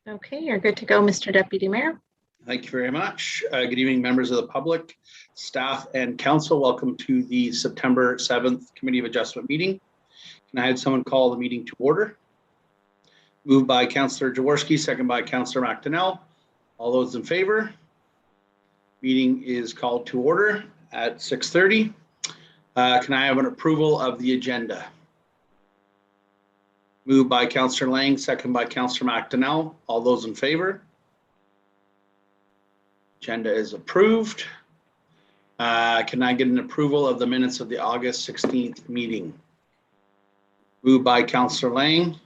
Okay, you're good to go, Mr. Deputy Mayor. Thank you very much. Good evening, members of the public, staff, and council. Welcome to the September 7th Committee of Adjustment meeting. Can I have someone call the meeting to order? Moved by Councillor Jaworski, second by Councillor McDonnell. All those in favor? Meeting is called to order at 6:30. Can I have an approval of the agenda? Moved by Councillor Lang, second by Councillor McDonnell. All those in favor? Agenda is approved. Can I get an approval of the minutes of the August 16th meeting? Moved by Councillor Lang,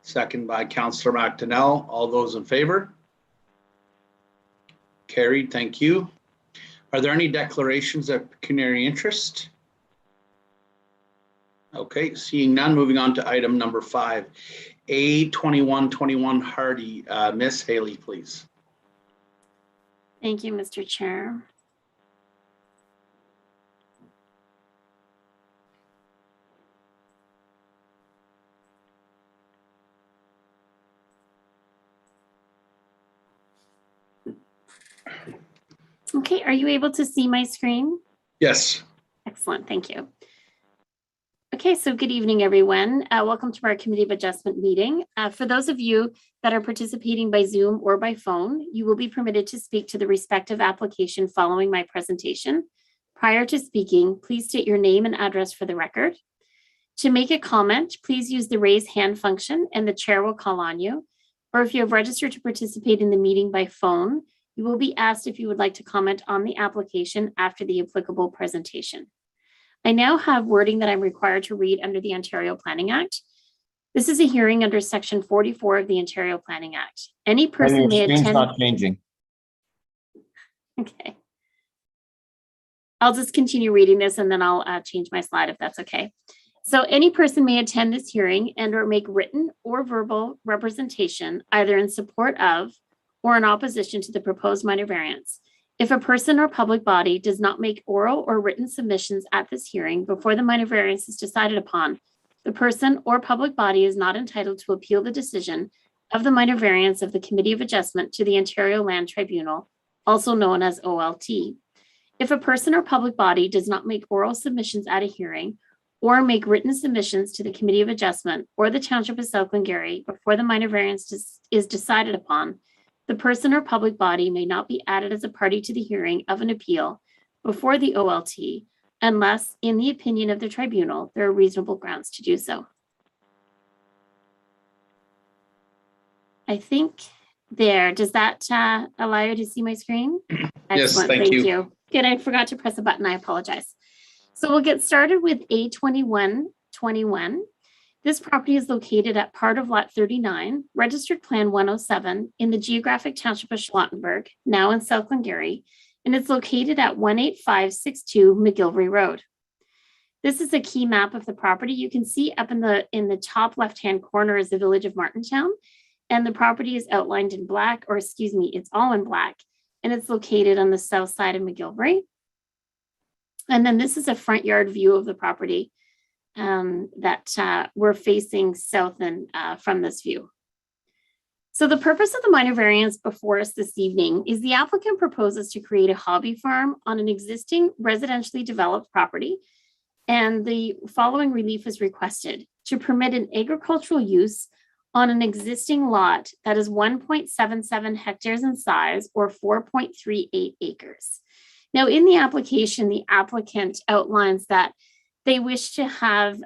second by Councillor McDonnell. All those in favor? Carried, thank you. Are there any declarations of pecuniary interest? Okay, seeing none, moving on to item number 5. A2121 Hardy. Miss Haley, please. Thank you, Mr. Chair. Okay, are you able to see my screen? Yes. Excellent, thank you. Okay, so good evening, everyone. Welcome to our Committee of Adjustment meeting. For those of you that are participating by Zoom or by phone, you will be permitted to speak to the respective application following my presentation. Prior to speaking, please state your name and address for the record. To make a comment, please use the raise hand function and the chair will call on you. Or if you have registered to participate in the meeting by phone, you will be asked if you would like to comment on the application after the applicable presentation. I now have wording that I'm required to read under the Ontario Planning Act. This is a hearing under Section 44 of the Ontario Planning Act. Any person may attend. Not changing. Okay. I'll just continue reading this and then I'll change my slide if that's okay. So any person may attend this hearing and or make written or verbal representation either in support of or in opposition to the proposed minor variance. If a person or public body does not make oral or written submissions at this hearing before the minor variance is decided upon, the person or public body is not entitled to appeal the decision of the minor variance of the Committee of Adjustment to the Ontario Land Tribunal, also known as OLT. If a person or public body does not make oral submissions at a hearing or make written submissions to the Committee of Adjustment or the Township of South Glengarry before the minor variance is decided upon, the person or public body may not be added as a party to the hearing of an appeal before the OLT unless, in the opinion of the tribunal, there are reasonable grounds to do so. I think there, does that allow you to see my screen? Yes, thank you. Good, I forgot to press a button, I apologize. So we'll get started with A2121. This property is located at part of Lot 39, Registered Plan 107 in the geographic township of Charlottenburg, now in South Glengarry, and it's located at 18562 McGilvery Road. This is a key map of the property. You can see up in the top left-hand corner is the village of Martintown, and the property is outlined in black, or excuse me, it's all in black, and it's located on the south side of McGilvery. And then this is a front yard view of the property that we're facing south and from this view. So the purpose of the minor variance before us this evening is the applicant proposes to create a hobby farm on an existing residentially developed property. And the following relief is requested: to permit an agricultural use on an existing lot that is 1.77 hectares in size or 4.38 acres. Now in the application, the applicant outlines that they wish to have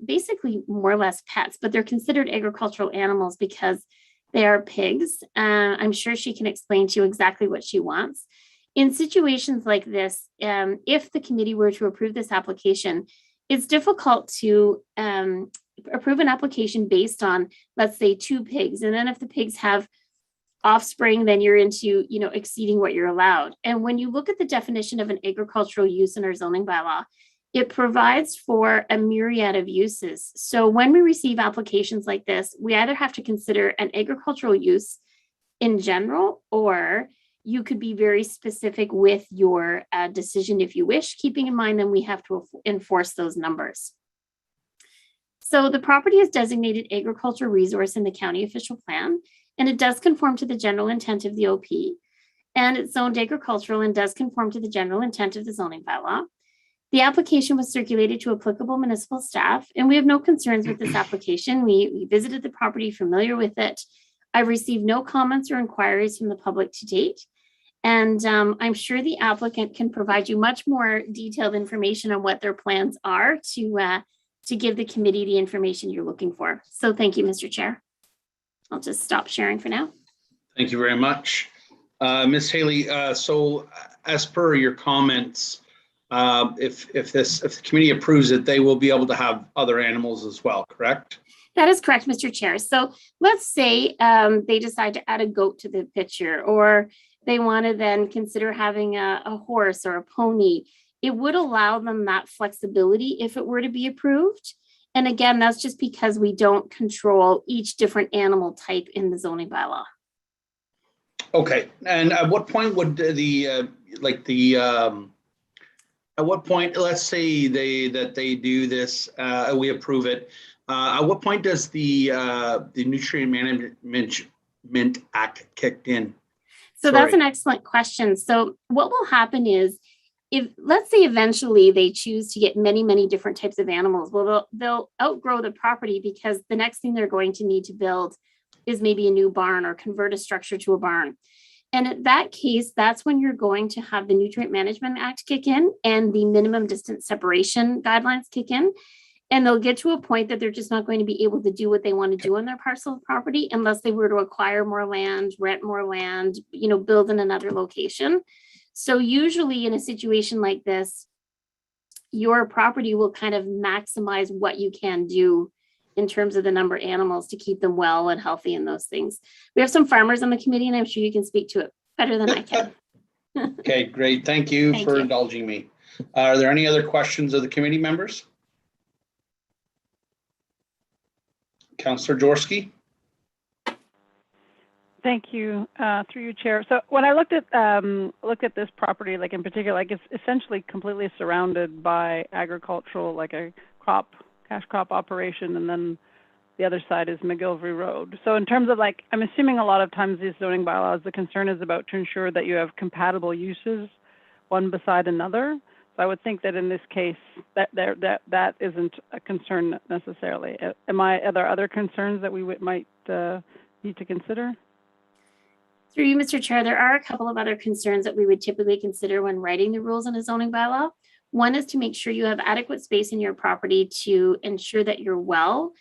basically more or less pets, but they're considered agricultural animals because they are pigs. I'm sure she can explain to you exactly what she wants. In situations like this, if the committee were to approve this application, it's difficult to approve an application based on, let's say, 2 pigs. And then if the pigs have offspring, then you're into, exceeding what you're allowed. And when you look at the definition of an agricultural use in our zoning bylaw, it provides for a myriad of uses. So when we receive applications like this, we either have to consider an agricultural use in general, or you could be very specific with your decision if you wish, keeping in mind that we have to enforce those numbers. So the property is designated agricultural resource in the county official plan, and it does conform to the general intent of the OP, and it's zoned agricultural and does conform to the general intent of the zoning bylaw. The application was circulated to applicable municipal staff, and we have no concerns with this application. We visited the property, familiar with it. I've received no comments or inquiries from the public to date. And I'm sure the applicant can provide you much more detailed information on what their plans are to give the committee the information you're looking for. So thank you, Mr. Chair. I'll just stop sharing for now. Thank you very much. Ms. Haley, so as per your comments, if the committee approves it, they will be able to have other animals as well, correct? That is correct, Mr. Chair. So let's say they decide to add a goat to the picture, or they want to then consider having a horse or a pony. It would allow them that flexibility if it were to be approved. And again, that's just because we don't control each different animal type in the zoning bylaw. Okay, and at what point would at what point, let's say they do this, we approve it. At what point does the Nutrient Management Act kicked in? So that's an excellent question. So what will happen is, if let's say eventually they choose to get many, many different types of animals, well, they'll outgrow the property, because the next thing they're going to need to build is maybe a new barn or convert a structure to a barn. And in that case, that's when you're going to have the Nutrient Management Act kick in and the minimum distance separation guidelines kick in. And they'll get to a point that they're just not going to be able to do what they want to do on their parcel of property unless they were to acquire more land, rent more land, build in another location. So usually in a situation like this, your property will kind of maximize what you can do in terms of the number of animals to keep them well and healthy and those things. We have some farmers on the committee, and I'm sure you can speak to it better than I can. Okay, great. Thank you for indulging me. Are there any other questions of the committee members? Councillor Jaworski. Thank you, through you, Chair. So when I looked at this property, like in particular, like it's essentially completely surrounded by agricultural, like a cash crop operation, and then the other side is McGilvery Road. So in terms of I'm assuming a lot of times these zoning bylaws, the concern is about to ensure that you have compatible uses one beside another. So I would think that in this case, that isn't a concern necessarily. Are there other concerns that we might need to consider? Through you, Mr. Chair, there are a couple of other concerns that we would typically consider when writing the rules in a zoning bylaw. One is to make sure you have adequate space in your property to ensure that your well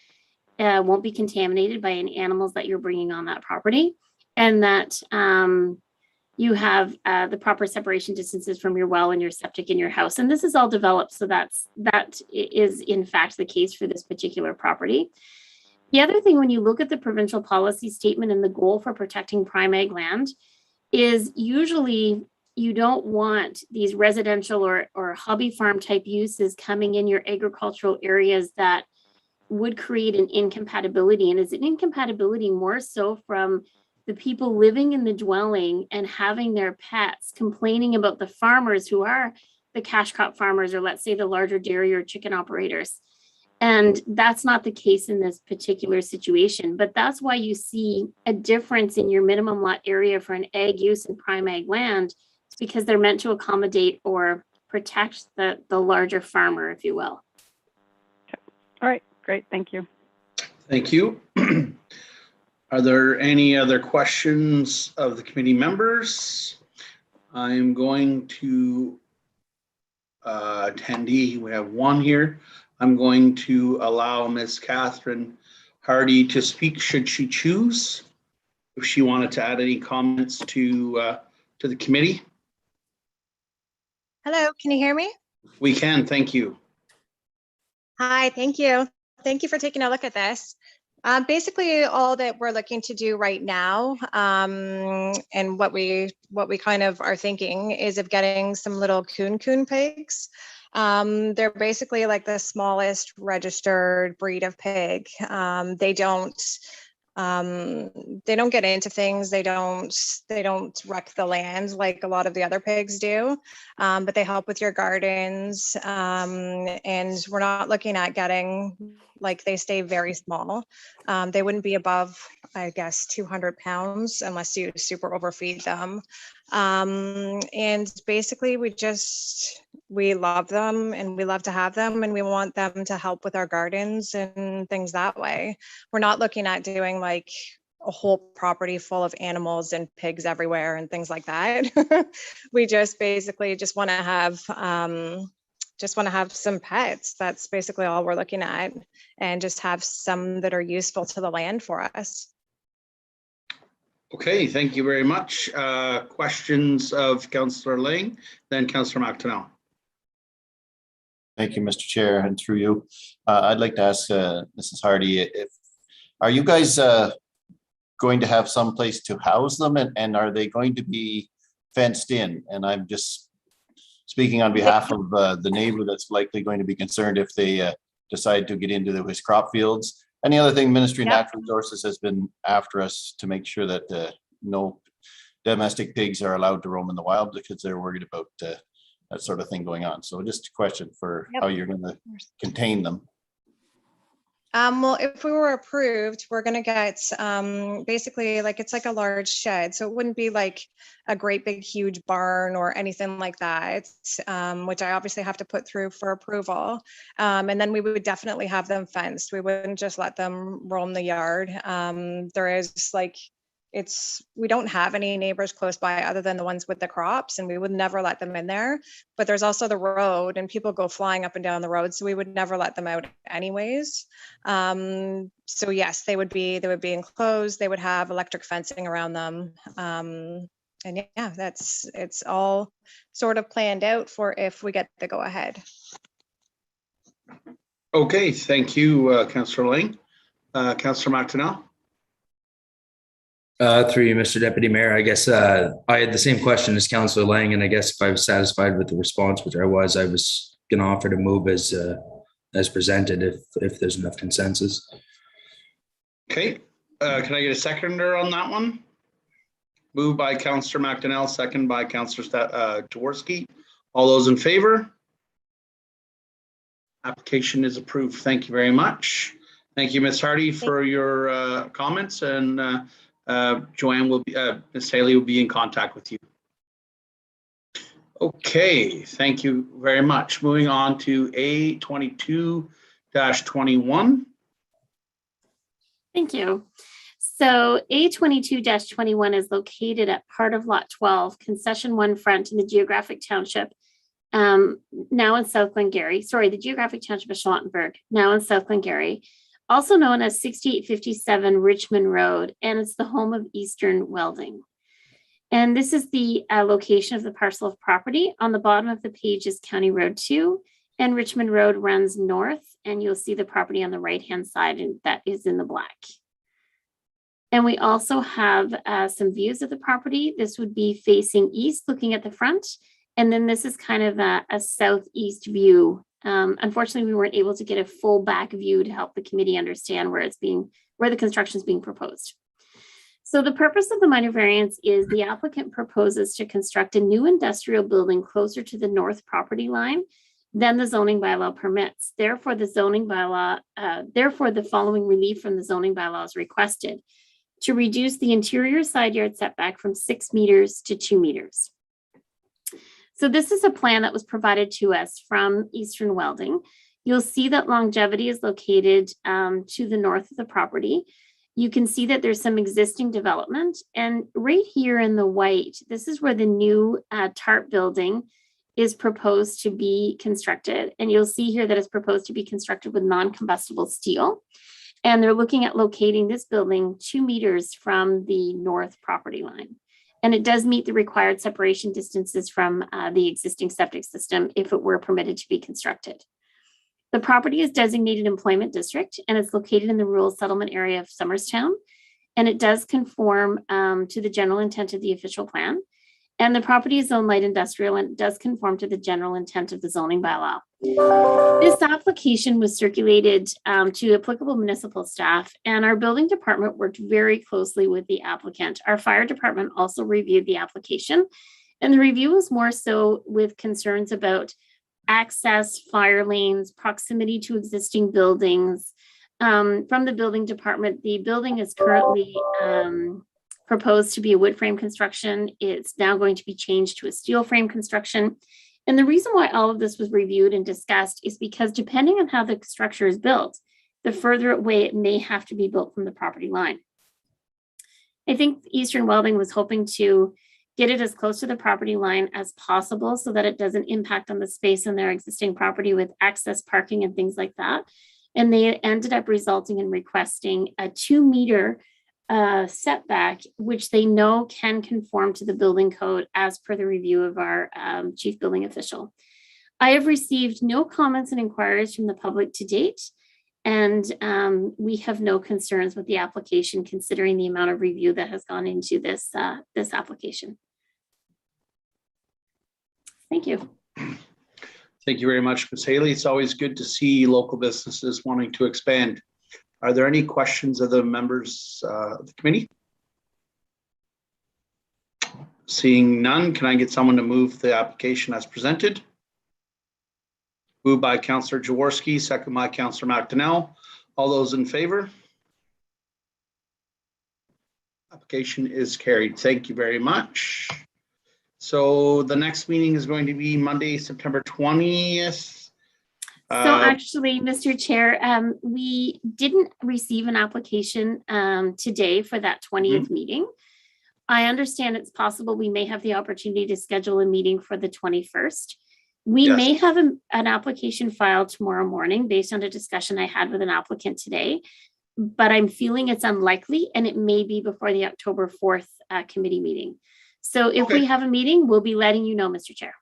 won't be contaminated by any animals that you're bringing on that property, and that you have the proper separation distances from your well and your septic in your house. And this is all developed, so that is in fact the case for this particular property. The other thing, when you look at the provincial policy statement and the goal for protecting prime ag land, is usually you don't want these residential or hobby farm type uses coming in your agricultural areas that would create an incompatibility. And is an incompatibility more so from the people living in the dwelling and having their pets complaining about the farmers who are the cash crop farmers, or let's say the larger dairy or chicken operators. And that's not the case in this particular situation, but that's why you see a difference in your minimum lot area for an ag use and prime ag land. It's because they're meant to accommodate or protect the larger farmer, if you will. Okay. All right, great, thank you. Thank you. Are there any other questions of the committee members? I'm going to attendee, we have one here. I'm going to allow Ms. Catherine Hardy to speak should she choose, if she wanted to add any comments to the committee. Hello, can you hear me? We can, thank you. Hi, thank you. Thank you for taking a look at this. Basically, all that we're looking to do right now, and what we kind of are thinking is of getting some little coon pigs. They're basically like the smallest registered breed of pig. They don't They don't get into things. They don't wreck the land like a lot of the other pigs do, but they help with your gardens. And we're not looking at getting, like, they stay very small. They wouldn't be above, I guess, 200 pounds unless you super overfeed them. And basically we love them and we love to have them, and we want them to help with our gardens and things that way. We're not looking at doing like a whole property full of animals and pigs everywhere and things like that. We just basically want to have some pets. That's basically all we're looking at, and just have some that are useful to the land for us. Okay, thank you very much. Questions of Councillor Lang, then Councillor McDonnell. Thank you, Mr. Chair, and through you, I'd like to ask Mrs. Hardy, are you guys going to have some place to house them, and are they going to be fenced in? And I'm just speaking on behalf of the neighbor that's likely going to be concerned if they decide to get into his crop fields. And the other thing, Ministry of Natural Resources has been after us to make sure that no domestic pigs are allowed to roam in the wild because they're worried about that sort of thing going on. So just a question for how you're going to contain them. Well, if we were approved, we're going to get basically, like, it's like a large shed. So it wouldn't be like a great big huge barn or anything like that, which I obviously have to put through for approval. And then we would definitely have them fenced. We wouldn't just let them roam the yard. There is like, we don't have any neighbors close by other than the ones with the crops, and we would never let them in there. But there's also the road, and people go flying up and down the road, so we would never let them out anyways. So yes, they would be enclosed. They would have electric fencing around them. And yeah, it's all sort of planned out for if we get the go ahead. Okay, thank you, Councillor Lang. Councillor McDonnell. Through you, Mr. Deputy Mayor, I guess I had the same question as Councillor Lang, and I guess if I was satisfied with the response, which I was going to offer to move as presented if there's enough consensus. Okay, can I get a seconder on that one? Moved by Councillor McDonnell, second by Councillor Jaworski. All those in favor? Application is approved. Thank you very much. Thank you, Ms. Hardy, for your comments, and Joanne will be, Ms. Haley will be in contact with you. Okay, thank you very much. Moving on to A22-21. Thank you. So A22-21 is located at part of Lot 12, Concession 1 Front in the Geographic Township, now in South Glengarry. Sorry, the Geographic Township of Schlottenburg, now in South Glengarry, also known as 6857 Richmond Road, and it's the home of Eastern Welding. And this is the location of the parcel of property. On the bottom of the page is County Road 2, and Richmond Road runs north, and you'll see the property on the right-hand side, and that is in the black. And we also have some views of the property. This would be facing east, looking at the front, and then this is kind of a southeast view. Unfortunately, we weren't able to get a full back view to help the committee understand where the construction is being proposed. So the purpose of the minor variance is the applicant proposes to construct a new industrial building closer to the north property line than the zoning bylaw permits. Therefore, the following relief from the zoning bylaw is requested: to reduce the interior side yard setback from 6 meters to 2 meters. So this is a plan that was provided to us from Eastern Welding. You'll see that Longevity is located to the north of the property. You can see that there's some existing development, and right here in the white, this is where the new TARP building is proposed to be constructed. And you'll see here that it's proposed to be constructed with non-combustible steel. And they're looking at locating this building 2 meters from the north property line. And it does meet the required separation distances from the existing septic system if it were permitted to be constructed. The property is designated employment district, and it's located in the rural settlement area of Somerstown. And it does conform to the general intent of the official plan. And the property is zoned light industrial, and it does conform to the general intent of the zoning bylaw. This application was circulated to applicable municipal staff, and our building department worked very closely with the applicant. Our fire department also reviewed the application, and the review was more so with concerns about access, fire lanes, proximity to existing buildings. From the building department, the building is currently proposed to be a wood frame construction. It's now going to be changed to a steel frame construction. And the reason why all of this was reviewed and discussed is because depending on how the structure is built, the further away it may have to be built from the property line. I think Eastern Welding was hoping to get it as close to the property line as possible so that it doesn't impact on the space in their existing property with access parking and things like that. And they ended up resulting in requesting a 2-meter setback, which they know can conform to the building code as per the review of our chief building official. I have received no comments and inquiries from the public to date, and we have no concerns with the application considering the amount of review that has gone into this application. Thank you. Thank you very much, Ms. Haley. It's always good to see local businesses wanting to expand. Are there any questions of the members of the committee? Seeing none, can I get someone to move the application as presented? Moved by Councillor Jaworski, second by Councillor McDonnell. All those in favor? Application is carried. Thank you very much. So the next meeting is going to be Monday, September 20th. So actually, Mr. Chair, we didn't receive an application today for that 20th meeting. I understand it's possible we may have the opportunity to schedule a meeting for the 21st. We may have an application filed tomorrow morning based on a discussion I had with an applicant today, but I'm feeling it's unlikely and it may be before the October 4th committee meeting. So if we have a meeting, we'll be letting you know, Mr. Chair.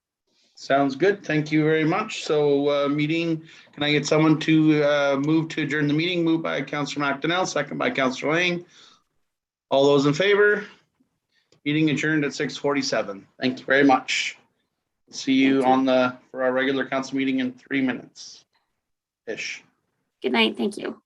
Sounds good. Thank you very much. So meeting, can I get someone to move to adjourn the meeting? Moved by Councillor McDonnell, second by Councillor Lang. All those in favor? Meeting adjourned at 6:47. Thank you very much. See you for our regular council meeting in 3 minutes-ish. Good night. Thank you.